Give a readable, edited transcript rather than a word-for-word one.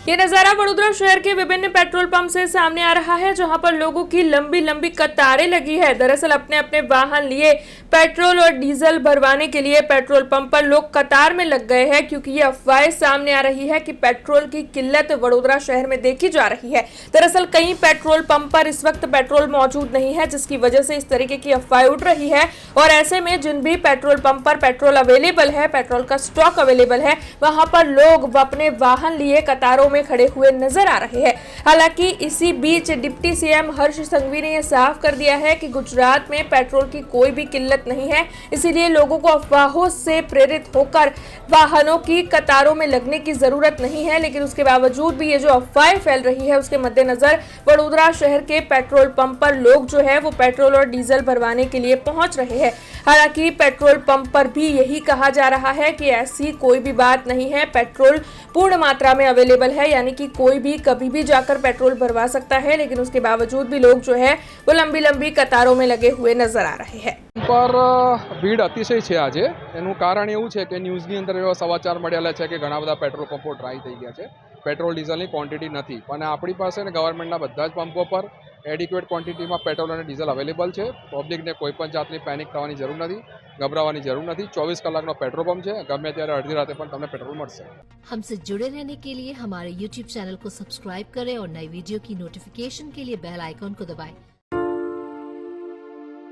ये नजारा वडोदरा शहर के विभिन्न पेट्रोल पंप से सामने आ रहा है, जहां पर लोगों की लंबी लंबी कतारें लगी है। दरअसल अपने अपने वाहन लिए पेट्रोल और डीजल भरवाने के लिए पेट्रोल पंप पर लोग कतार में लग गए हैं, क्योंकि ये अफवाहें सामने आ रही है कि पेट्रोल की किल्लत वडोदरा शहर में देखी जा रही है। दरअसल कई पेट्रोल पंप पर इस वक्त पेट्रोल मौजूद नहीं है, जिसकी वजह से इस तरीके की अफवाहें उठ रही है। और ऐसे में जिन भी पेट्रोल पंप पर पेट्रोल अवेलेबल है, पेट्रोल का स्टॉक अवेलेबल है, वहां पर लोग अपने वाहन लिए कतारों में खड़े हुए नजर आ रहे हैं। हालांकि इसी बीच डिप्टी सीएम हर्ष संघवी ने यह साफ कर दिया है कि गुजरात में पेट्रोल की कोई भी किल्लत नहीं है, इसीलिए लोगों को अफवाहों से प्रेरित होकर वाहनों की कतारों में लगने की जरूरत नहीं है। लेकिन उसके बावजूद भी ये जो अफवाहें फैल रही है, उसके मद्देनजर वडोदरा शहर के पेट्रोल पंप पर लोग जो है वो पेट्रोल और डीजल भरवाने के लिए पहुंच रहे हैं। हालांकि पेट्रोल पंप पर भी यही कहा जा रहा है कि ऐसी कोई भी बात नहीं है, पेट्रोल पूर्ण मात्रा में अवेलेबल है, यानी कि कोई भी कभी भी जाकर पेट्रोल भरवा सकता है। लेकिन उसके बावजूद भी लोग जो है वो लंबी लंबी कतारों में लगे हुए नजर आ रहे हैं। पर भीड़ अतिशय है आज। एनु कारण एवं है कि न्यूज़नी अंदर एवा समाचार मळेला है कि घणा बधा पेट्रोल पंपो ड्राई थई गया है, पेट्रोल डीजलनी क्वॉन्टिटी नहीं। पण आपणी पासे गवर्नमेंटना बधा ज पंपो पर एडिक्वेट क्वॉन्टिटी में पेट्रोल और डीजल अवेलेबल है। पब्लिक ने कोईपण जातनी पेनिक थवानी जरूर नहीं, गभरावानी जरूर नहीं। 24 कलाकनो पेट्रोल पंप है, गमे त्यारे अर्धी राते पण तमने पेट्रोल मळशे। हमसे जुड़े रहने के लिए हमारे YouTube चैनल को सब्सक्राइब करें और नई वीडियो की नोटिफिकेशन के लिए बेल आइकॉन को दबाएं।